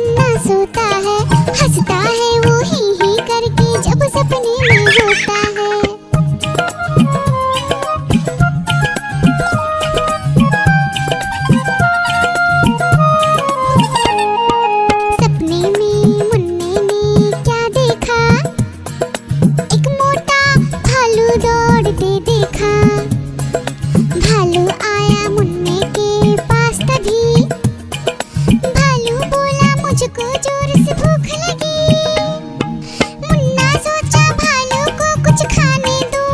मुन्ना सोता है, हंसता है वो ही करके जब सपने में होता है। सपने में मुन्ने ने क्या देखा, एक मोटा भालू दौड़ते देखा। भालू आया मुन्ने के पास तभी, भालू बोला मुझको जोर से भूख लगी। मुन्ना सोचा भालू को कुछ खाने दो,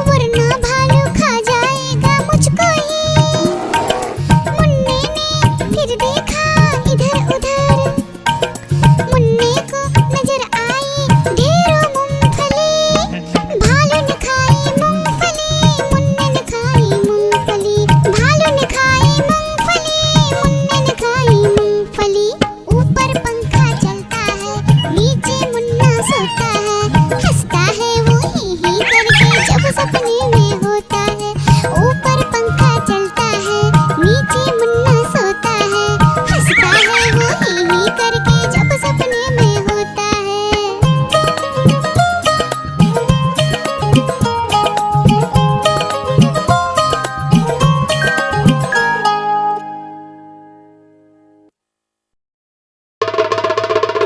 वरना भालू खा जाएगा मुझको ही। मुन्ने ने फिर देखा इधर उधर, मुन्ने को नजर आई ढेरों मूंगफली। भालू ने खाई मूंगफली, मुन्ने ने खाई मूंगफली। भालू ने खाई मूंगफली, मुन्ने ने खाई मूंगफली। ऊपर पंखा चलता है, नीचे मुन्ना सोता है, हंसता है वो ही करके जब सपने में होता है। ऊपर पंखा चलता है, नीचे मुन्ना सोता है, हंसता है वो ही करके जब सपने में होता है।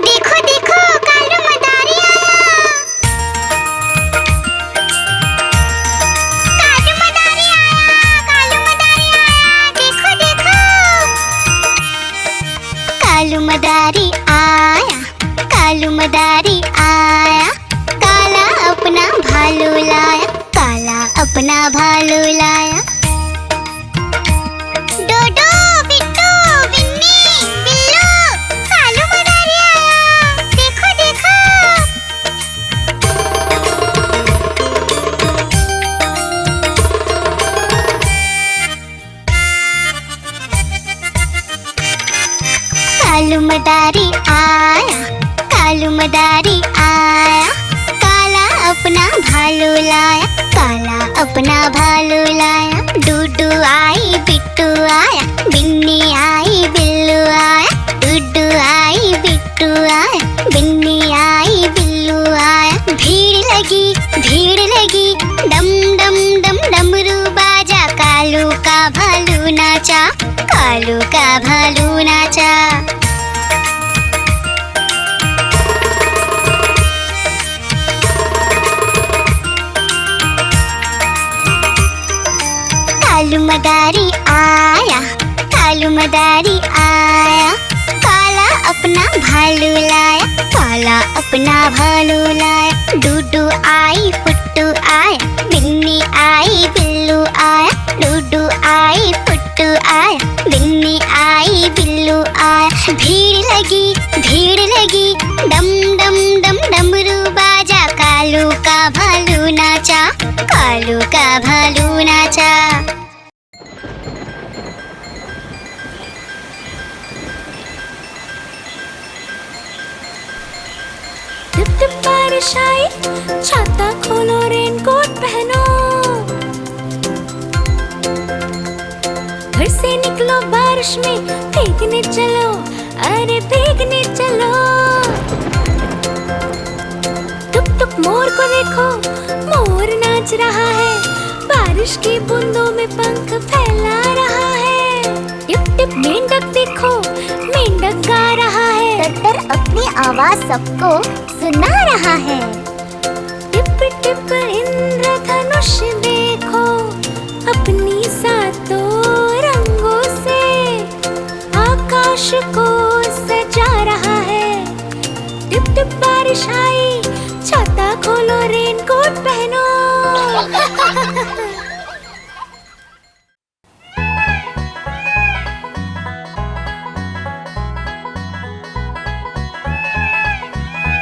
देखो देखो कालू मदारी आया, कालू मदारी आया, कालू मदारी आया, देखो देखो। कालू मदारी आया, कालू मदारी आया, काला अपना भालू लाया, काला अपना भालू लाया। डोडो बिट्टू बिन्नी बिल्लू, कालू मदारी आया, देखो देखो। कालू मदारी आया, कालू मदारी आया, काला अपना भालू लाया, काला अपना भालू लाया। डूडू आई बिट्टू आया, बिन्नी आई बिल्लू आया। डूडू आई बिट्टू आया, बिन्नी आई बिल्लू आया। भीड़ लगी डम डम डम डमरू बाजा, कालू का भालू नाचा, कालू का भालू नाचा। कालू मदारी आया, कालू मदारी आया, काला अपना भालू लाया, काला अपना भालू लाया। डूडू आई फुट्टू आया, बिन्नी आई बिल्लू आया। डूडू आई फुट्टू आया, बिन्नी आई बिल्लू आया। भीड़ लगी डम डम डम डमरू बाजा, कालू का भालू नाचा, कालू का भालू नाचा। टिप टिप बारिश आई, छाता खोलो रेनकोट पहनो। घर से निकलो बारिश में, भीगने चलो, अरे भीगने चलो। टुक टुक मोर को देखो, मोर नाच रहा है, बारिश की बूंदों में पंख फैला रहा है। टिप टिप मेंढक देखो, मेंढक गा रहा है, तर अपनी आवाज सबको सुना रहा है। टिप टिप इंद्रधनुष देखो, अपनी सातों रंगों से आकाश को सजा रहा है। टिप टिप बारिश आई, छाता खोलो रेनकोट पहनो।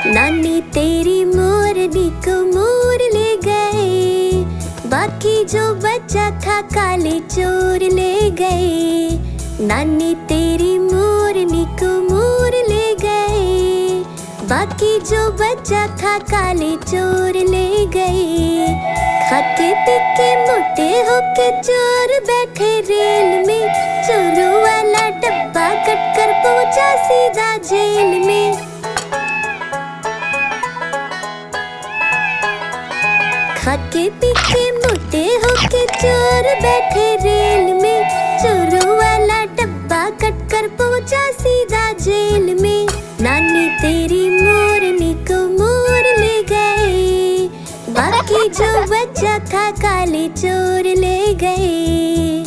नानी तेरी मोरनी को मोर ले गए, बाकी जो बचा था काले चोर ले गए। नानी तेरी मोरनी को मोर ले गए, बाकी जो बचा था काले चोर ले गए। खाते पी के मोटे होके चोर बैठे रेल में, चोरों वाला डब्बा कट कर पहुंचा सीधा जेल में। खाके पी के मोटे होके चोर बैठे रेल में, चोरों वाला डब्बा कट कर पहुंचा सीधा जेल में। नानी तेरी मोरनी को मोर ले गए, बाकी जो बचा था काले चोर ले गए।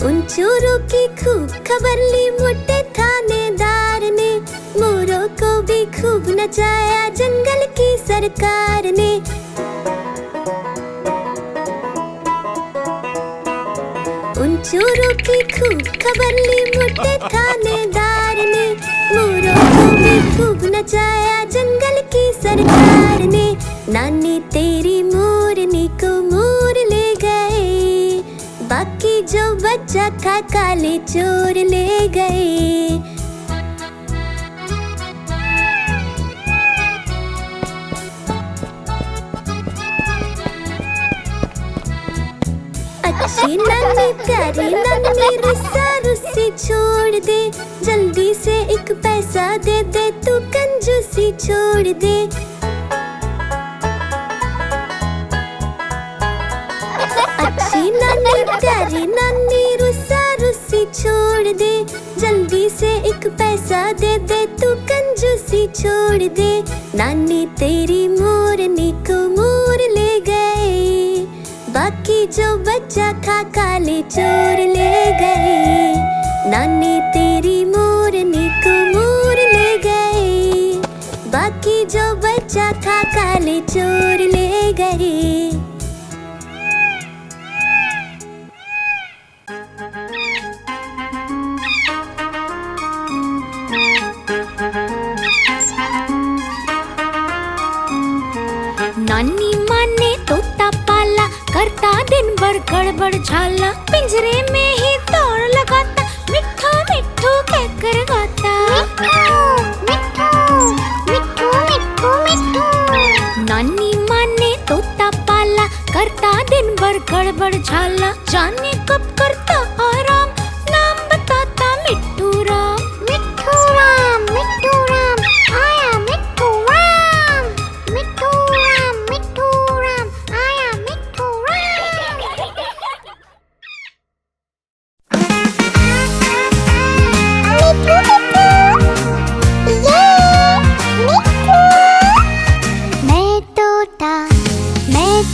उन चोरों की खूब खबर ली मोटे थानेदार ने, मोरों को भी खूब नचाया जंगल की सरकार ने। उन चोरों की खूब खबर ली मोटे थानेदार ने, मोरों को भी खूब नचाया जंगल की सरकार ने। नानी तेरी मोरनी को मोर ले गए, बाकी जो बचा था काले चोर ले गए। अच्छी नानी प्यारी नानी रुस्सा रुस्सी छोड़ दे, जल्दी से एक पैसा दे दे तू कंजूसी छोड़ दे। अच्छी नानी प्यारी नानी रुस्सा रुस्सी छोड़ दे, जल्दी से एक पैसा दे दे तू कंजूसी छोड़ दे। नानी तेरी मोरनी को मोर ले गए, बाकी जो बचा था काले चोर ले गए। नानी तेरी मोरनी को मोर ले गए, बाकी जो बचा था काले चोर ले गए। नानी माँ ने तोता पाला, करता दिन भर गड़बड़ झाला, पिंजरे में ही दौड़ लगाता, मिट्ठू मिट्ठू कहकर गाता। मिट्ठू मिट्ठू मिट्ठू मिट्ठू। नानी माँ ने तोता पाला, करता दिन भर गड़बड़ झाला, जाने कब करता आराम, नाम बताता मिट्ठू राम। मिट्ठू राम आया मिट्ठू राम, मिट्ठू राम आया मिट्ठू राम। मिट्ठू ये मिट्ठू। मैं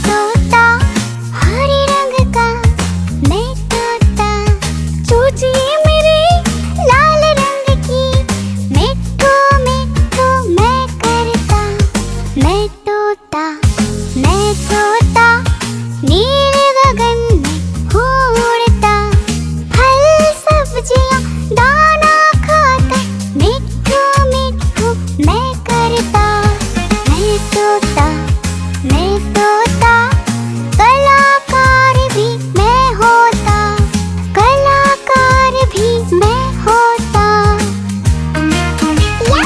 तोता हरे रंग का, मैं तोता चूचिए मेरे लाल रंग की, मिट्ठू मिट्ठू मैं करता। मैं तोता नीले गगन में उड़ता, फल सब्जियां दाना खाता, मिट्ठू मिट्ठू मैं करता। मैं तोता कलाकार भी मैं होता, कलाकार भी मैं होता। याहू मिट्ठू।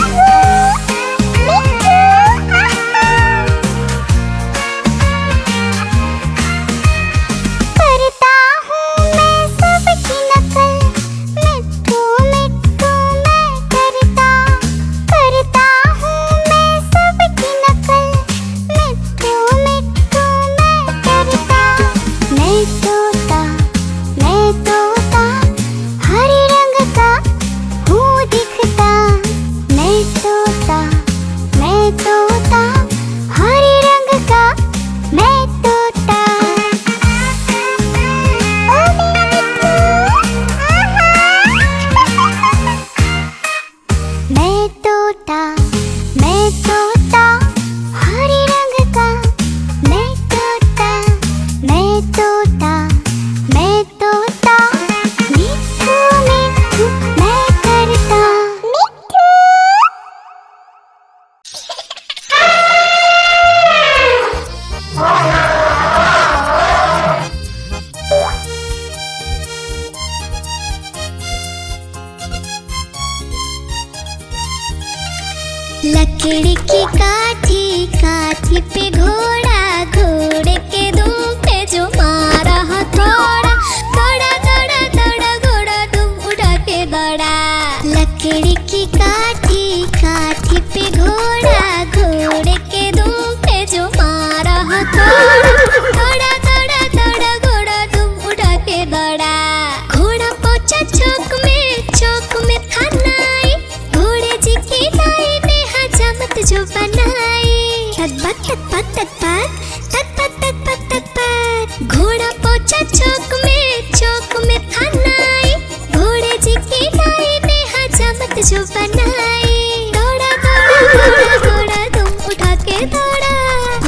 तक पक तक पक तक पक तक पक तक पक। घोड़ा पहुंचा चौक में था नाई, घोड़े जी की नाई ने हजामत जो बनाई। दौड़ा दौड़ा दौड़ा दौड़ा तुम उठा के दौड़ा,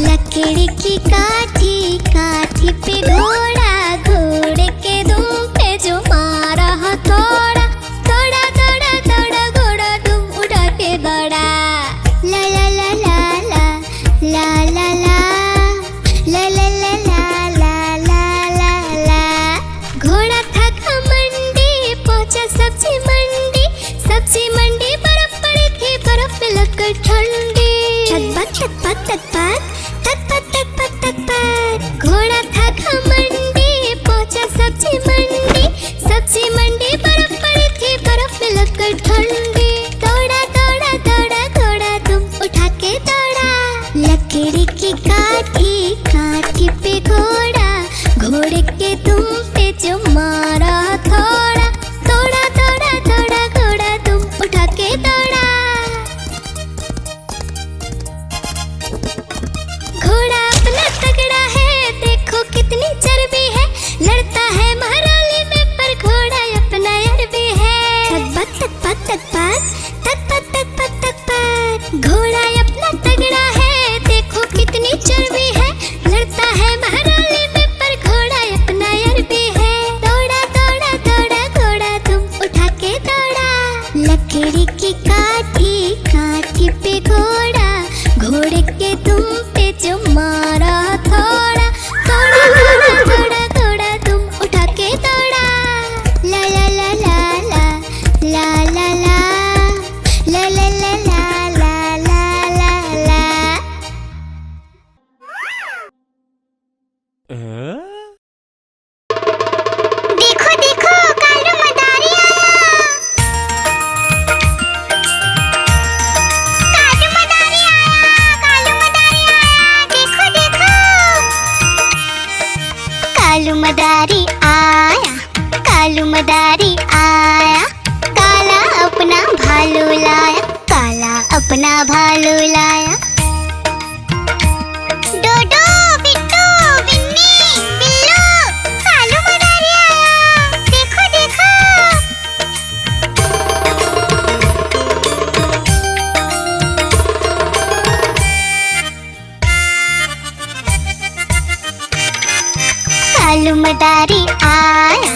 लकड़ी की काठी काठी पे घोड़ा, घोड़े के दुम पे जो मारा हथौड़ा। दौड़ा दौड़ा दौड़ा घोड़ा तुम उठा के दौड़ा। ला ला ला ला ला ला ला ला ला ला ला ला ला ला ला। घोड़ा था घमंडी पहुंचा सब्जी मंडी बर्फ पड़ी थी, बर्फ में लगकर ठंडी। तक पक तक पक तक पक तक पक तक पक। घोड़ा था घमंडी पहुंचा सब्जी मंडी बर्फ पड़ी थी, बर्फ में लगकर ठंडी। दौड़ा दौड़ा दौड़ा घोड़ा तुम उठा के दौड़ा, लकड़ी की काठी काठी पे घोड़ा, घोड़े के दुम पे जो मारा थोड़ा। दौड़ा दौड़ा दौड़ा घोड़ा तुम उठा के दौड़ा। घोड़ा अपना तगड़ा है, देखो कितनी चर्बी है, लड़ता है महाराली में पर घोड़ा अपना अरबी है। तक पक तक पक तक पक तक पक तक पक। घोड़ा अपना तगड़ा है, देखो कितनी चर्बी है, लड़ता है महाराली में पर घोड़ा अपना अरबी है। दौड़ा दौड़ा दौड़ा घोड़ा तुम उठा के दौड़ा, लकड़ी की काठी काठी पे घोड़ा, घोड़े के दुम पे जो मारा थोड़ा। दौड़ा दौड़ा दौड़ा घोड़ा तुम उठा के दौड़ा। ला ला ला ला ला ला ला ला ला ला ला ला ला ला ला। देखो देखो कालू मदारी आया, कालू मदारी आया, देखो देखो। कालू मदारी आया, कालू मदारी आया, काला अपना भालू लाया, काला अपना भालू लाया। डोडो बिट्टू बिन्नी बिल्लू, कालू मदारी आया, देखो देखो। कालू मदारी आया,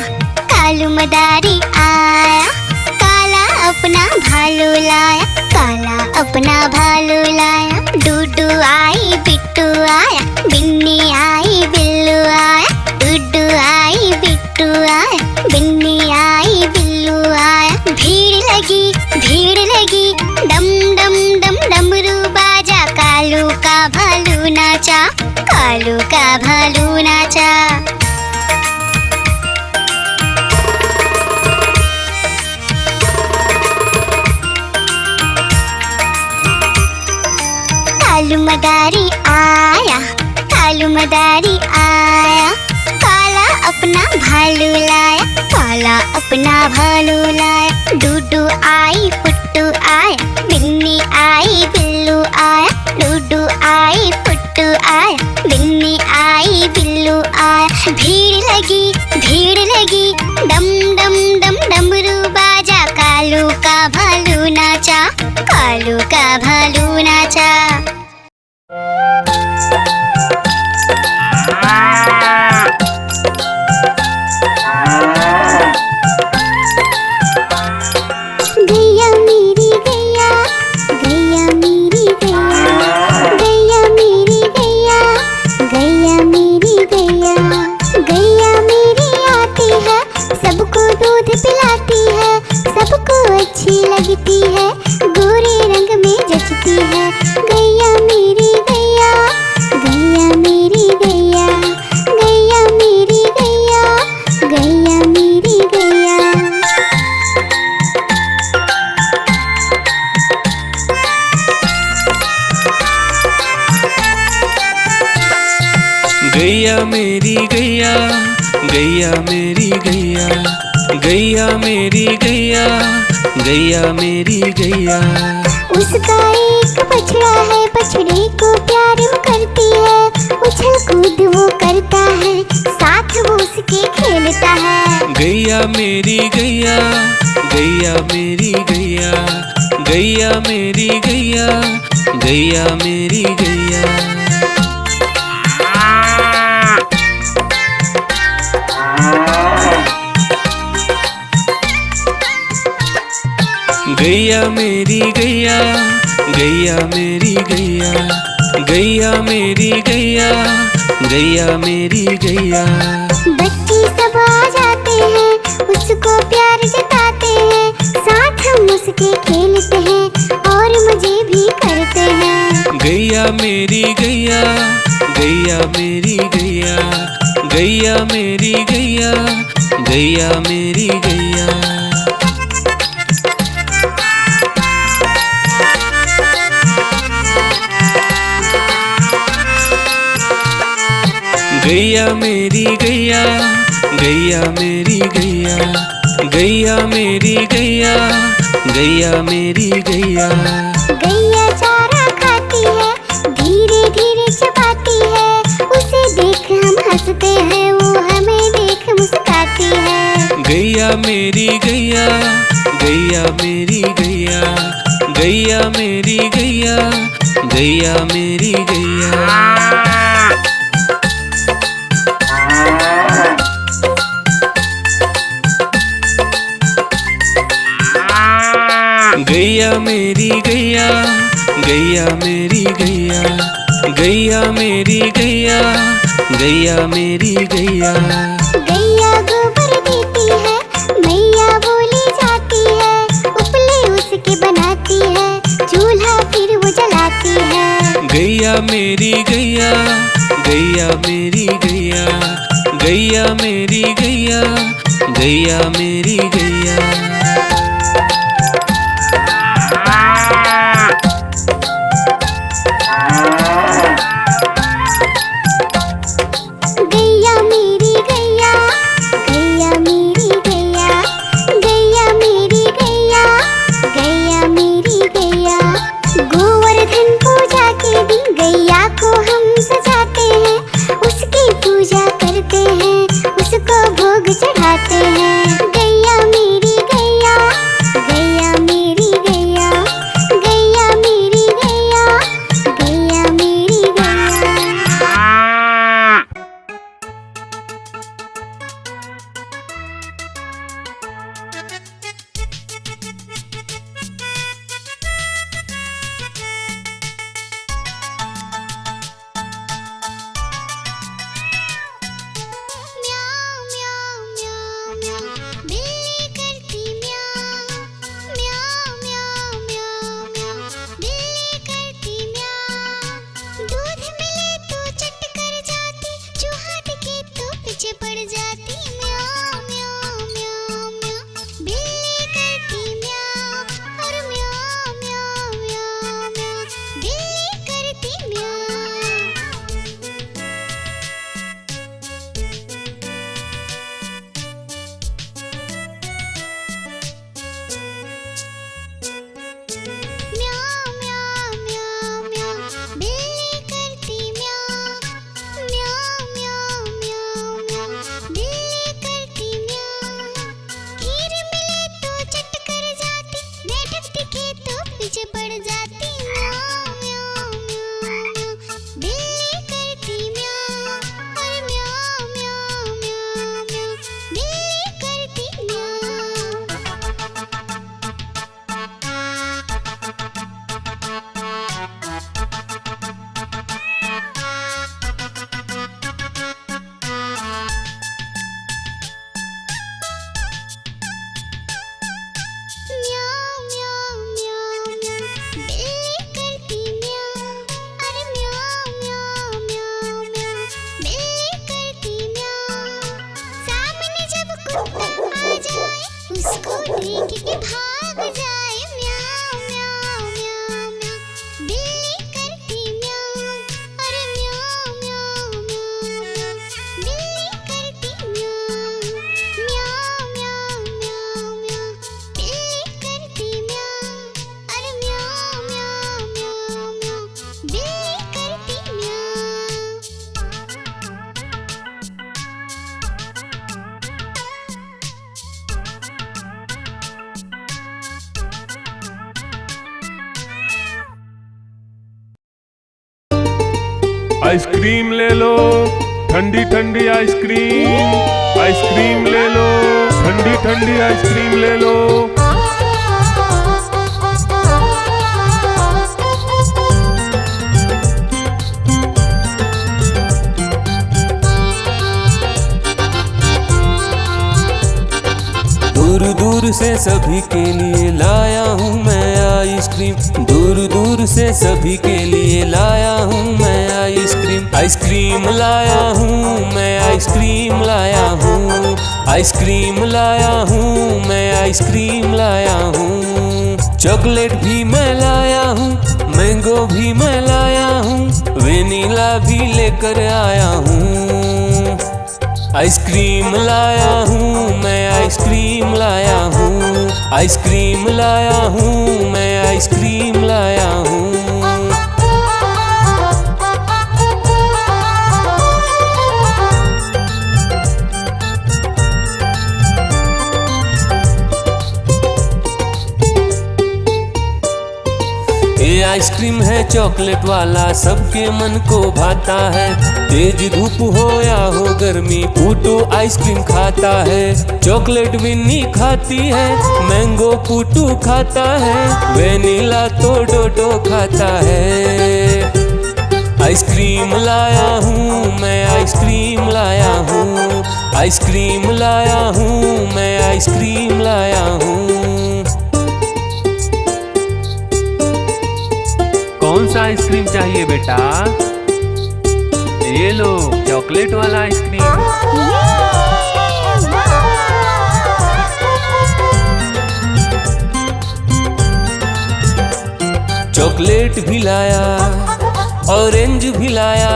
कालू मदारी आया, काला अपना भालू लाया, काला अपना भालू लाया। डूडू आई बिट्टू आया, बिन्नी आई बिल्लू आया, डूडू आई बिट्टू आया, बिन्नी आई बिल्लू आया। भीड़ लगी डम डम डम डमरू बाजा, कालू का भालू नाचा, कालू का भालू नाचा। कालू मदारी आया, कालू मदारी आया, काला अपना भालू लाया, काला अपना भालू लाया। डूडू आई पुट्टू आया, बिन्नी आई बिल्लू आया, डूडू आई पुट्टू आया, बिन्नी आई बिल्लू आया। भीड़ लगी डम डम डम डमरू बाजा, कालू का भालू नाचा, कालू का भालू नाचा। गैया मेरी गैया, गैया मेरी गैया, गैया मेरी गैया, गैया मेरी गैया, गैया मेरी आती है, सबको दूध पिलाती है, सबको अच्छी लगती है, गोरे रंग में जचती है। गैया मेरी गैया, गैया मेरी गैया, गैया मेरी गैया, गैया मेरी गैया। गैया मेरी गैया, गैया मेरी गैया, गैया मेरी गैया, गैया मेरी गैया। उसका एक बछड़ा है, बछड़े को प्यार वो करती है। उछल कूद वो करता है, साथ वो उसके खेलता है। गैया मेरी गैया, गैया मेरी गैया, गैया मेरी गैया, गैया मेरी गैया। गैया मेरी गैया, गैया मेरी गैया, गैया मेरी गैया, गैया मेरी गैया। बच्चे सब आ जाते हैं, उसको प्यार जताते हैं, साथ हम उसके खेलते हैं और मजे भी करते हैं। गैया मेरी गैया, गैया मेरी गैया, गैया मेरी गैया, गैया मेरी गैया। गैया मेरी गैया, गैया मेरी गैया, गैया मेरी गैया, गैया मेरी गैया। गैया चारा खाती है, धीरे धीरे चबाती है, उसे देख हम हंसते हैं, वो हमें देख मुस्काती है। गैया मेरी गैया, गैया मेरी गैया, गैया मेरी गैया, गैया मेरी गैया। गैया मेरी गैया, गैया मेरी गैया, गैया मेरी गैया, गैया मेरी गैया। गैया गोबर देती है, मैया बोली जाती है, उपले उसके बनाती है, चूल्हा फिर वो जलाती है। गैया मेरी गैया, गैया मेरी गैया, गैया मेरी गैया, गैया मेरी गैया। गैया मेरी गैया, गैया मेरी गैया, गैया मेरी गैया, गैया मेरी गैया। गोवर्धन पूजा के दिन गैया को हम सजाते हैं, उसकी पूजा करते हैं, उसको भोग चढ़ाते हैं। गैया मेरी गैया, गैया मेरी गैया, गैया मेरी गैया, गैया मेरी गैया। म्याऊं म्याऊं म्याऊं म्याऊं, बिल्ली करती म्याऊं। म्याऊं म्याऊं म्याऊं म्याऊं, बिल्ली करती म्याऊं। दूध मिले तो चट कर जाती, चूहा दिखे तो पीछे पड़ जाती। म्याऊं म्याऊं म्याऊं म्याऊं, बिल्ली करती म्याऊं। और म्याऊं म्याऊं म्याऊं म्याऊं, बिल्ली करती म्याऊं। म्याऊं म्याऊं म्याऊं म्याऊं, बिल्ली करती म्याऊं। म्याऊं म्याऊं म्याऊं म्याऊं, बिल्ली आइसक्रीम ले लो, ठंडी ठंडी आइसक्रीम। आइसक्रीम ले लो, ठंडी ठंडी आइसक्रीम ले लो। दूर दूर से सभी के लिए लाया हूँ मैं आइसक्रीम। दूर दूर से सभी के लिए लाया हूँ मैं आइसक्रीम। आइसक्रीम लाया हूँ मैं, आइसक्रीम लाया हूँ। आइसक्रीम लाया हूँ मैं, आइसक्रीम लाया हूँ। चॉकलेट भी मैं लाया हूँ, मैंगो भी मैं लाया हूँ, वेनिला भी लेकर आया हूँ। आइसक्रीम लाया हूँ मैं, आइसक्रीम लाया हूँ। आइसक्रीम लाया हूँ मैं, आइसक्रीम लाया हूँ। ये आइसक्रीम है चॉकलेट वाला, सबके मन को भाता है। तेज धूप हो या हो गर्मी, पूटू आइसक्रीम खाता है। चॉकलेट विन्नी खाती है, मैंगो पूटू खाता है, वेनिला तो डोडो खाता है। आइसक्रीम लाया हूँ मैं, आइसक्रीम लाया हूँ। आइसक्रीम लाया हूँ मैं, आइसक्रीम लाया हूँ। कौन सा आइसक्रीम चाहिए बेटा? ये लो चॉकलेट वाला आइसक्रीम। चॉकलेट भी लाया, ऑरेंज भी लाया,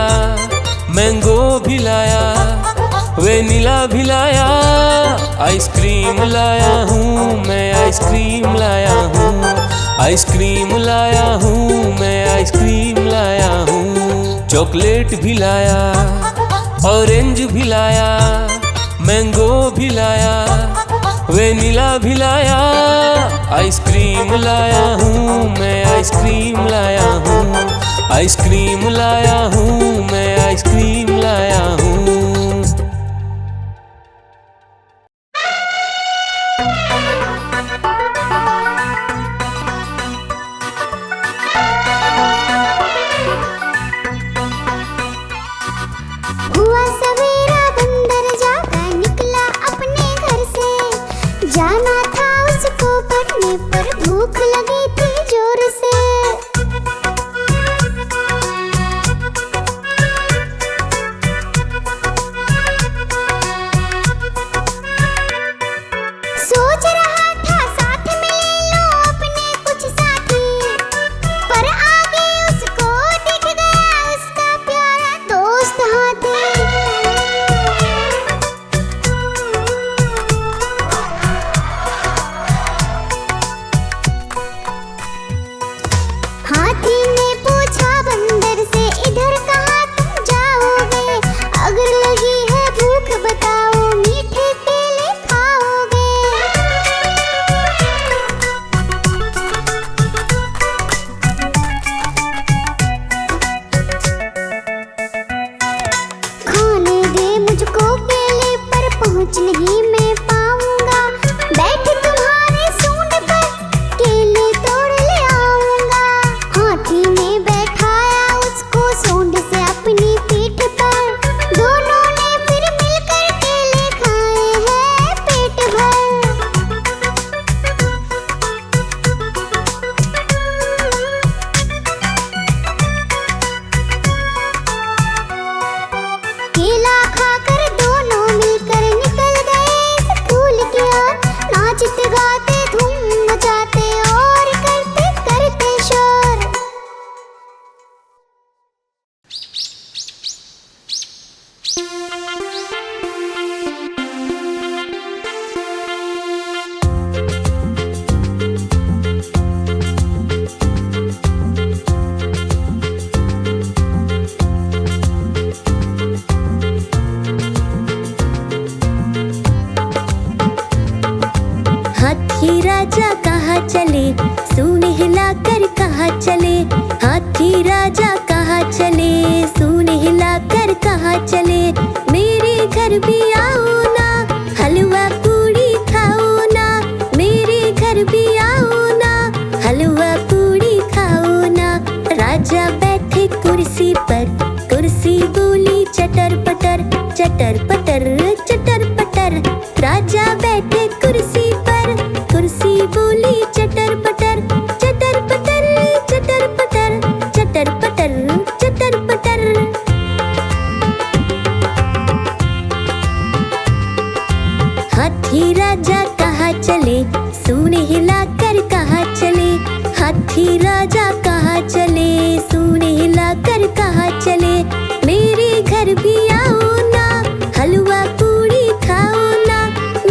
मैंगो भी लाया, वेनिला भी लाया। आइसक्रीम लाया हूँ मैं, आइसक्रीम लाया हूँ। आइसक्रीम लाया हूँ मैं, आइसक्रीम लाया हूँ। चॉकलेट भी लाया, ऑरेंज भी लाया, मैंगो भी लाया, वेनिला भी लाया। आइसक्रीम लाया हूँ मैं, आइसक्रीम लाया हूँ। आइसक्रीम लाया हूँ मैं, आइसक्रीम लाया हूँ। हुआ सवेरा बंदर जागा निकला अपने घर से। जाना था उसको पढ़ने पर भूख लगी थी जोर से। सोच रहा था साथ में ले लो अपने कुछ साथी, पर आगे उसको दिख गया उसका प्यारा दोस्त हाथी। हाथी ने पूछा बंदर से, इधर कहाँ तुम जाओगे? अगर लगी है भूख बताओ, मीठे केले खाओगे? खाने दे मुझको केले, पर पहुँच नहीं मैं पाऊंगा। बैठ तुम्हारे सूंड पर, केले तोड़ ले आऊंगा। हाथी ने बैठाया उसको सूंड से अपनी पीठ पर। दोनों ने फिर मिलकर केले खाए हैं पेट भर। केला खाकर दोनों मिलकर निकल गए स्कूल की ओर। नाचते गाते धूम मचाते और करते करते शोर। हाथी राजा कहाँ चले, सूंड हिलाकर कहाँ चले। हाथी राजा कहाँ कहाँ चले, सूंड हिलाकर कहाँ चले, मेरे घर भी आओ ना, हलवा पूड़ी खाओ ना, मेरे घर भी आओ ना, हलवा पूड़ी खाओ ना। राजा बैठे कुर्सी पर, कुर्सी बोली चटर पटर, चटर पटर चटर पटर। राजा बैठे कुर्सी पर, कुर्सी बोली चटर पटर, चटर पटर चटर पटर, चटर पटर चटर पटर। हाथी राजा कहाँ चले, सूंड हिलाकर कहाँ चले, हाथी राजा कहाँ चले, सूंड हिलाकर कहाँ चले, मेरे घर भी आओ ना, हलवा पूड़ी खाओ ना,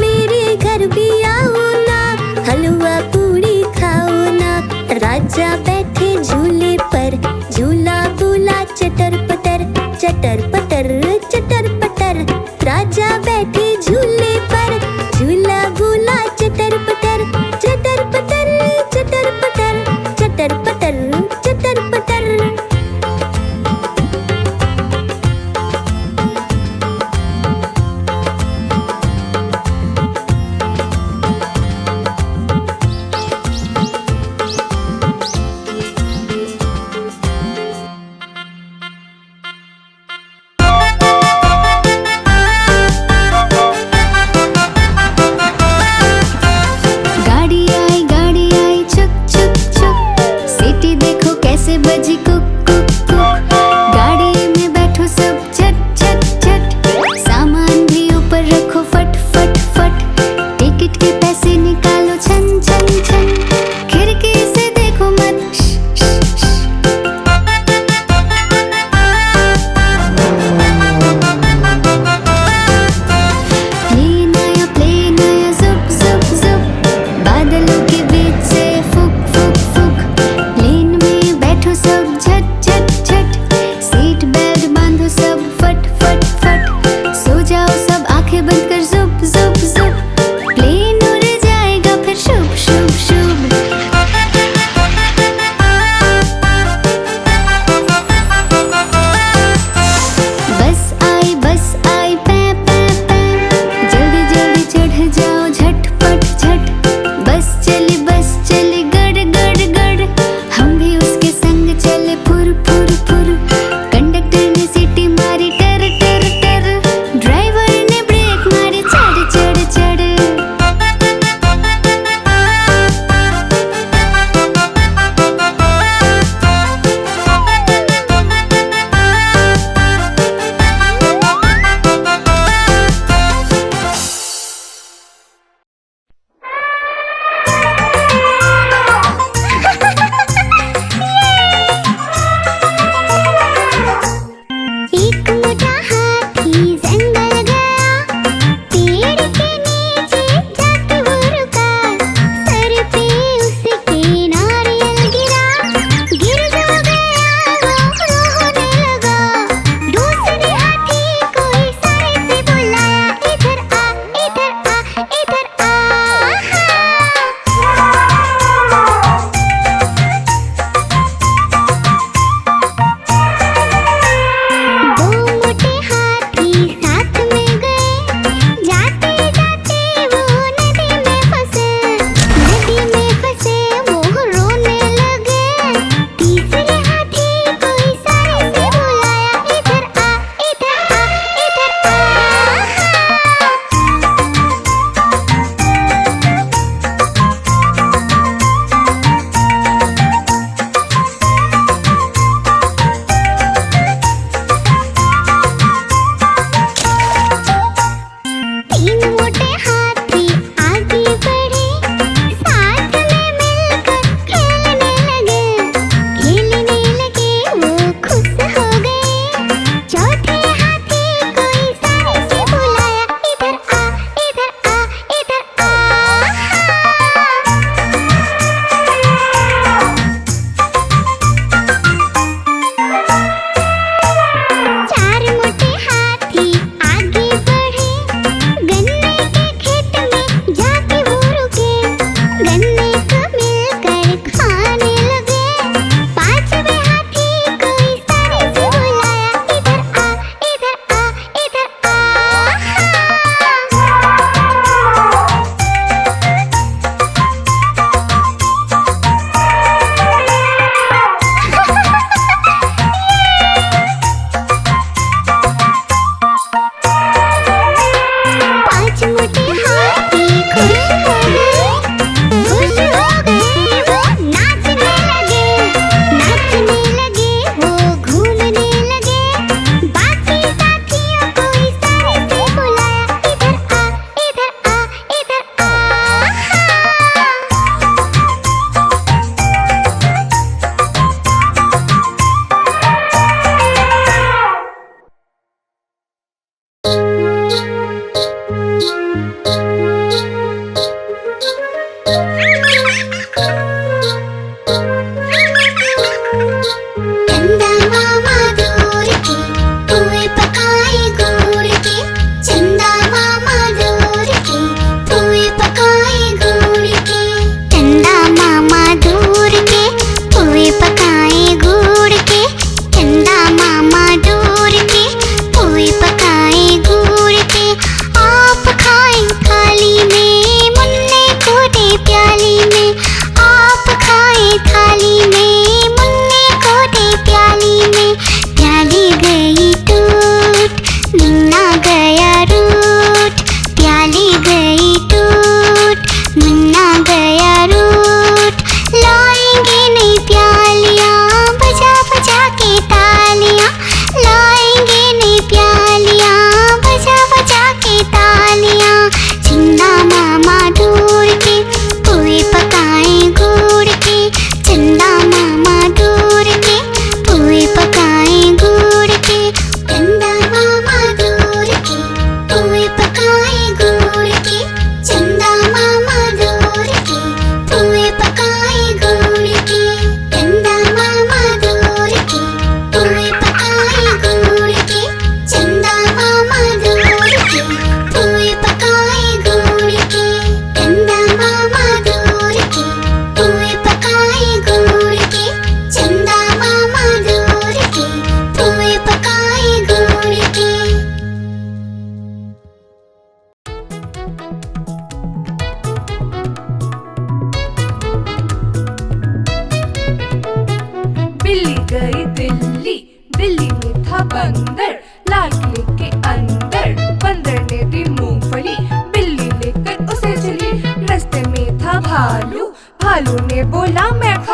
मेरे घर भी आओ ना, हलवा पूड़ी खाओ ना। राजा बैठे झूले पर, झूला बोला चटर पटर, चटर पटर चटर पटर। राजा बैठे झूले पर, झूला बोला चटर पटर, चटर पटर चटर पटर, चटर पटर चटर पटर।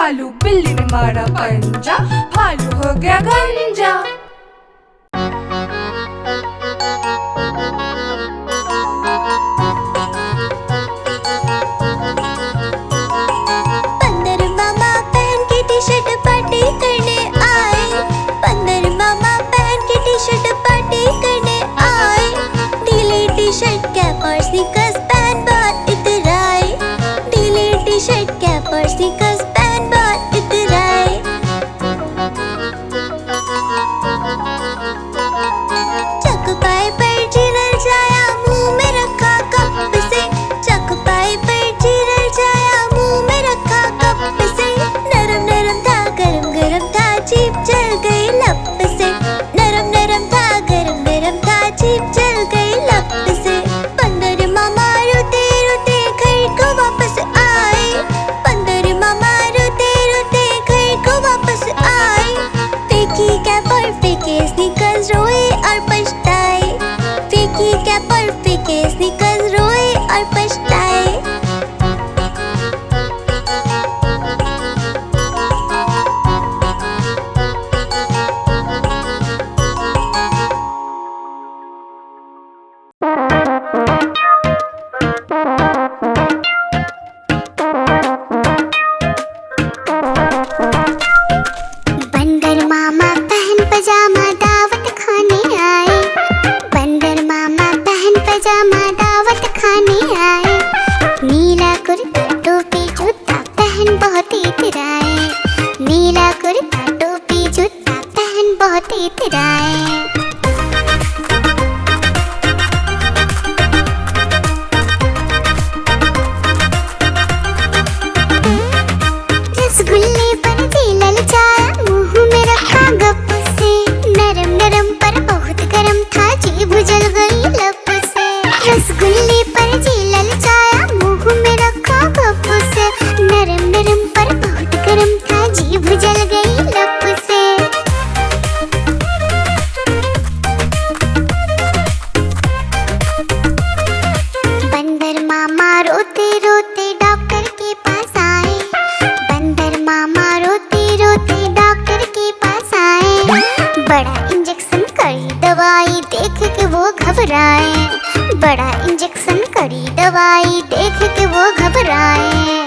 भालू बिल्ली ने मारा पंजा, भालू हो गया गंजा। बंदर मामा पहन के टी शर्ट पार्टी करने आए, बंदर मामा पहन के टी शर्ट पार्टी करने आए। ढीली टी शर्ट कैप और स्नीकर्स पहन बहुत इतराए, ढीली टी शर्ट कैप और स्नीकर्स पहन बहुत इतराए। चकपाई पर जीरल जाया मुंह में रखा कप से, चकपाई पर जीरल जाया मुंह में रखा कप से। नरम नरम था गरम गरम था जीभ जल गई लप से, नरम नरम था गरम गरम था जीभ जल गई लप से। बंदर मामा रोते रोते घर को वापस आए, बंदर मामा रोते रोते घर को वापस आए। फेंकी कैप और फेंके स्नीकर्स रोए और पछताए, फेंकी कैप और फेंके स्नीकर्स रोए और पछताए। बंदर मामा पहन पजामा दावत खाने आए, बंदर मामा पहन पजामा दावत खाने आए। नीला कुर्ता टोपी जूता पहन बहुत इतराए, नीला कुर्ता टोपी जूता पहन बहुत इतराए। रसगुल्ले पर जी ललचाया मुंह में रखा गप से, नरम नरम पर बहुत गरम था जीभ जल गई लप से। रसगुल्ले पर जी ललचाया मुंह में रखा गप से, नरम नरम पर बहुत गरम था जीभ जल गई लप से। बंदर मामा रोते रोते डॉक्टर के पास आए, बंदर मामा रोते रोते डॉक्टर के पास आए। बड़ा इंजेक्शन कड़ी दवाई देख के वो घबराए, बड़ा इंजेक्शन कड़ी दवाई देख के वो घबराए।